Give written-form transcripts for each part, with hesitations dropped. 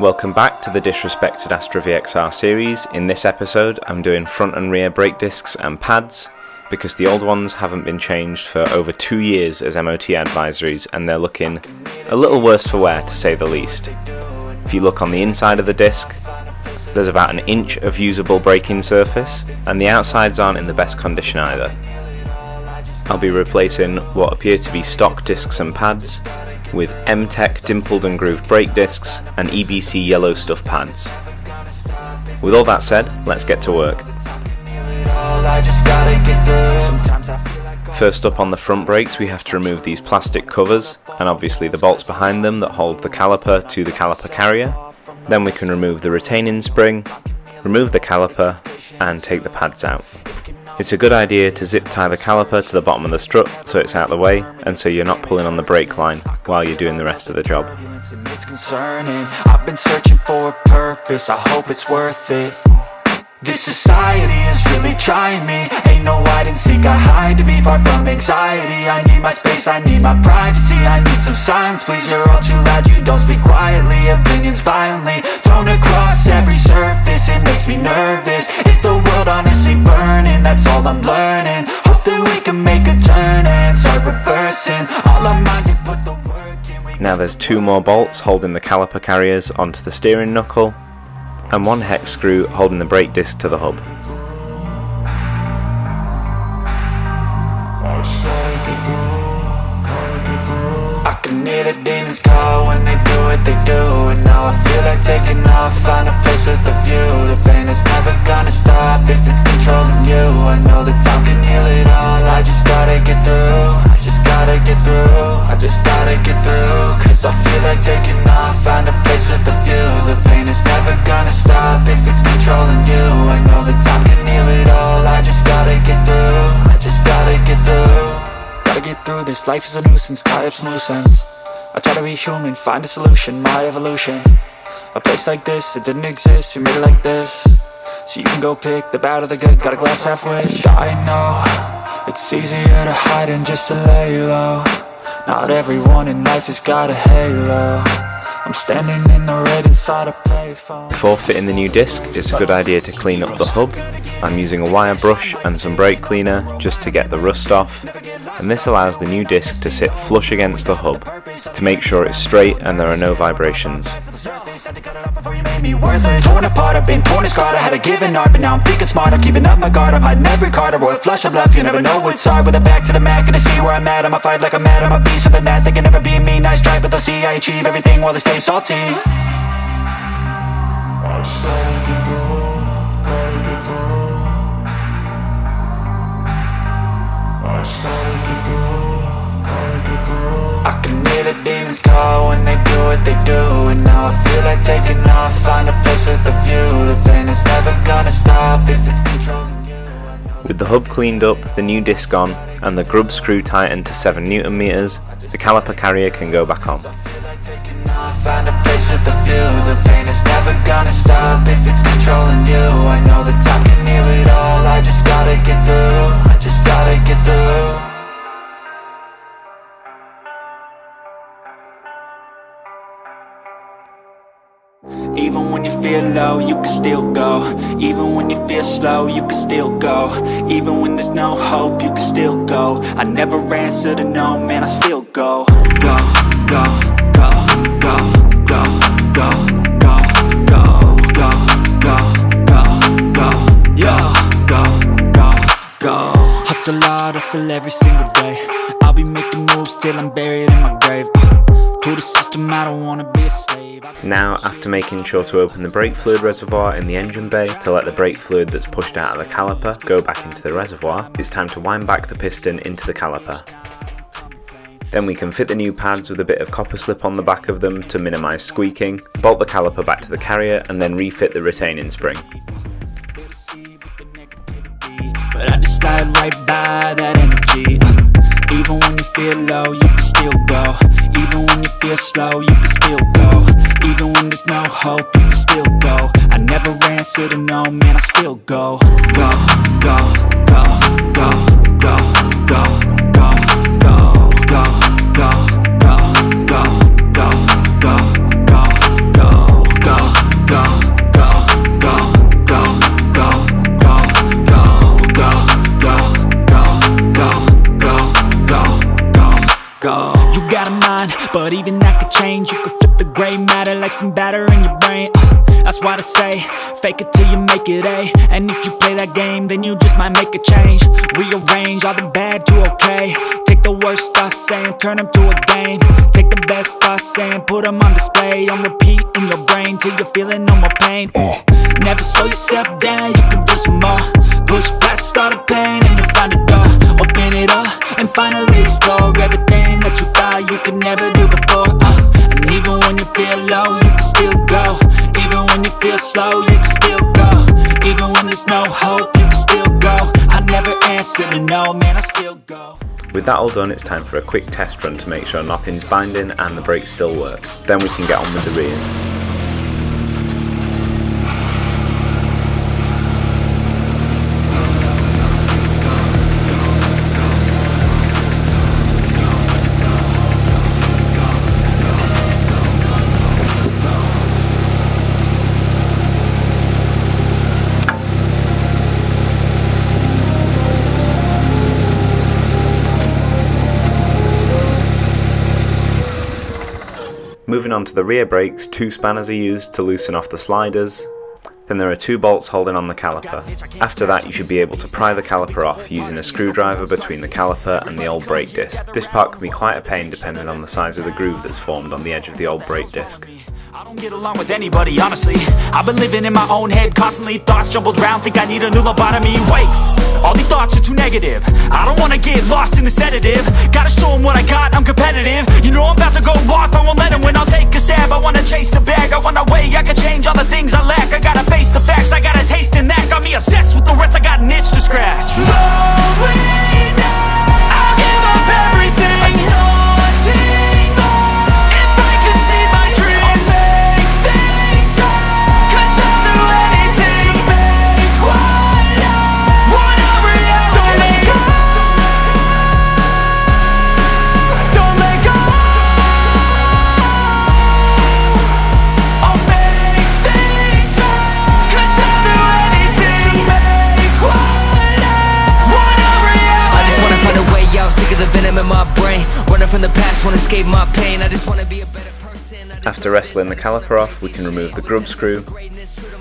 Welcome back to the Disrespected Astra VXR series. In this episode I'm doing front and rear brake discs and pads because the old ones haven't been changed for over 2 years as MOT advisories and they're looking a little worse for wear to say the least. If you look on the inside of the disc, there's about an inch of usable braking surface and the outsides aren't in the best condition either. I'll be replacing what appear to be stock discs and pads with MTEC dimpled and grooved brake discs and EBC Yellowstuff pads. With all that said, let's get to work. First up on the front brakes we have to remove these plastic covers and obviously the bolts behind them that hold the caliper to the caliper carrier. Then we can remove the retaining spring, remove the caliper and take the pads out. It's a good idea to zip tie the caliper to the bottom of the strut so it's out of the way and so you're not pulling on the brake line while you're doing the rest of the job. I've been searching for a purpose, I hope it's worth it. This society is really trying me. Ain't no hide and seek, I hide to be far from anxiety. I need my space, I need my privacy. I need some silence, please, you're all too loud. You don't speak quietly, opinions violently thrown across every surface. It makes me nervous, is the world honestly burning? That's all I'm learning. Hope that we can make a turn and start reversing all our minds and put the work in. Now there's 2 more bolts holding the caliper carriers onto the steering knuckle and 1 hex screw holding the brake disc to the hub. I can hear the demons call when they do what they do, and now I feel like taking off, find a place with a view. The pain is never gonna stop if it's controlling you. I know that time can heal it all, I just gotta get through. I just gotta get through, I just gotta get through. Cause I feel like taking off, find a place with a view. The pain is never gonna stop if it's controlling you. I know that time can heal it all, I just gotta get through. I just gotta get through. Gotta get through this, life is a nuisance, tie up some loose ends. I try to be human, find a solution, my evolution. A place like this, it didn't exist, we made it like this. So you can go pick the bad or the good, got a glass half wish. I know, it's easier to hide than just to lay low. Not everyone in life has got a halo. I'm standing in the red inside a payphone. Before fitting the new disc, it's a good idea to clean up the hub. I'm using a wire brush and some brake cleaner just to get the rust off, and this allows the new disc to sit flush against the hub to make sure it's straight and there are no vibrations. Torn apart, I've been torn and scarred. I had a given art, but now I'm thinking smart. I'm keeping up my guard, I'm hiding every card. A royal flush of love, you never know what's hard. With a back to the mat, gonna see where I'm at. I'ma fight like I'm mad, I'm a beast of the net. They can never be me, nice try, but they'll see I achieve everything while they stay salty. I can hear the demons call when they do what they do, and now I feel like taking off, find a place with a view. The pain is never gonna stop if it's controlling you. With the hub cleaned up, the new disc on, and the grub screw tightened to 7 Newton meters, the caliper carrier can go back on. Find a place with a view. The pain is never gonna stop if it's controlling you. I know that time can heal it all, I just gotta get through. I just gotta get through. Even when you feel low, you can still go. Even when you feel slow, you can still go. Even when there's no hope, you can still go. I never answer to no, man, I still go. Go, go, go, go, go, go, go, go, go, go, go, go, yo, go, go, go. Hustle hard, hustle every single day. I'll be making moves till I'm buried in my grave. To the system, I don't wanna be a slave. Now, after making sure to open the brake fluid reservoir in the engine bay to let the brake fluid that's pushed out of the caliper go back into the reservoir, it's time to wind back the piston into the caliper. Then we can fit the new pads with a bit of copper slip on the back of them to minimise squeaking, bolt the caliper back to the carrier and then refit the retaining spring. But I just slide right by that energy. Even when you feel low, you can still go. Even when you feel slow, you can still go. Even when there's no hope, you can still go. I never answer to no, man, I still go. Go, go, go, go, go, go, go, go, go, go, go, go, go, go, go, go, go. gray matter like some batter in your brain. That's what I say, fake it till you make it A. And if you play that game, then you just might make a change. Rearrange all the bad to okay. Take the worst thoughts saying, turn them to a game. Take the best thoughts saying, put them on display. On repeat in your brain till you're feeling no more pain. Never slow yourself down, you can do some more. Push past all the pain and you'll find a door. Open it up and finally explore everything that you thought you could never do before. And even when you feel low, you can still go. Even when you feel slow, you can still go. Even when there's no hope, you can still go. I never answer to no, man, I still go. With that all done, it's time for a quick test run to make sure nothing's binding and the brakes still work. Then we can get on with the rears. Moving on to the rear brakes, 2 spanners are used to loosen off the sliders. Then there are 2 bolts holding on the caliper. After that, you should be able to pry the caliper off using a screwdriver between the caliper and the old brake disc. This part can be quite a pain depending on the size of the groove that's formed on the edge of the old brake disc. I don't get along with anybody, honestly. I've been living in my own head constantly. Thoughts jumbled around, think I need a new lobotomy. Wait, all these thoughts are too negative. I don't wanna get lost in the sedative. Gotta show them what I got, I'm competitive. You know I'm about to go off, I won't let them win. I'll take a stab, I wanna chase the bag. I want a way, I can change all the things I lack. I gotta face the facts, I got a taste in that. Got me obsessed with the rest, I got an itch to scratch. Going down, I'll give up everything. From the past, won't escape my pain. I just want to be a better person. After wrestling the caliper off, we can remove the grub screw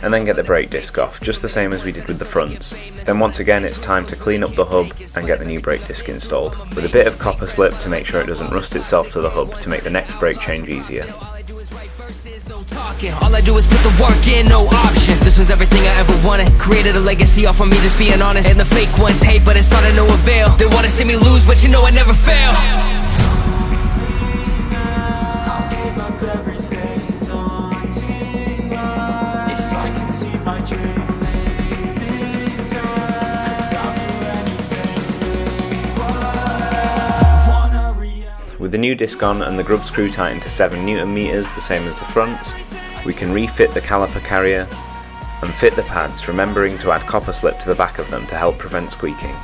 and then get the brake disc off, just the same as we did with the fronts. Then once again it's time to clean up the hub and get the new brake disc installed, with a bit of copper slip to make sure it doesn't rust itself to the hub to make the next brake change easier. All I do is put the work in, no option. This was everything I ever wanted. Created a legacy off of me, just being honest. And the fake ones hate, but it's all to no avail. They wanna see me lose, but you know I never fail. With the new disc on and the grub screw tightened to 7 Newton meters, the same as the fronts, we can refit the caliper carrier and fit the pads, remembering to add copper slip to the back of them to help prevent squeaking.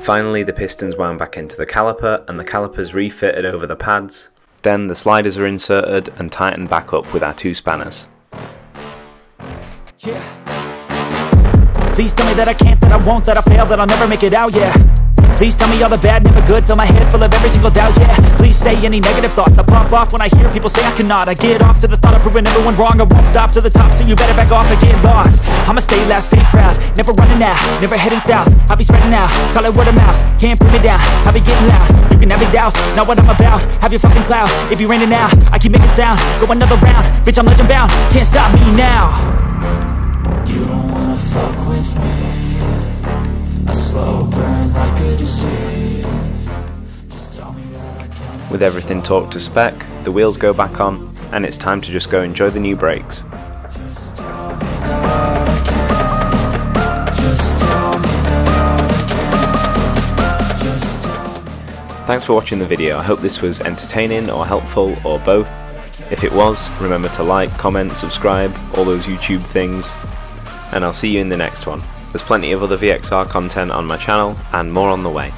Finally, the pistons wound back into the caliper and the calipers refitted over the pads. Then the sliders are inserted and tightened back up with our 2 spanners. Yeah. Please tell me that I can't, that I won't, that I fail, that I'll never make it out, yeah. Please tell me all the bad, never good, fill my head full of every single doubt, yeah. Please say any negative thoughts, I pop off when I hear people say I cannot. I get off to the thought of proving everyone wrong, I won't stop to the top, so you better back off and get lost. I'ma stay loud, stay proud, never running out, never heading south. I'll be spreading out, call it word of mouth, can't put me down, I'll be getting loud. You can have it douse, not what I'm about, have your fucking cloud. It be raining now, I keep making sound, go another round, bitch I'm legend bound, can't stop me now. You don't wanna fuck with me, a slow burn like a disease. With everything torqued to spec, the wheels go back on, and it's time to just go enjoy the new brakes. Thanks for watching the video. I hope this was entertaining or helpful or both. If it was, remember to like, comment, subscribe, all those YouTube things, and I'll see you in the next one. There's plenty of other VXR content on my channel, and more on the way.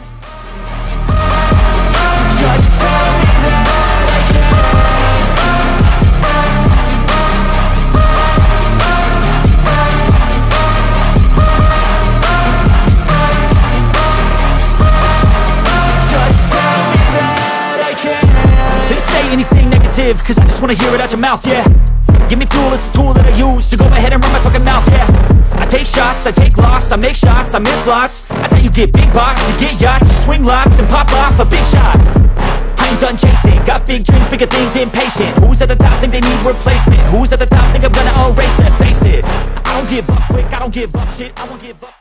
Anything negative, cause I just wanna hear it out your mouth, yeah. Give me fuel, it's a tool that I use to go ahead and run my fucking mouth, yeah. I take shots, I take loss, I make shots, I miss lots. That's how you get big box, you get yachts, you swing lots and pop off a big shot. I ain't done chasing, got big dreams, bigger things, impatient. Who's at the top think they need replacement? Who's at the top think I'm gonna erase them? Face it, I don't give up quick, I don't give up shit, I won't give up.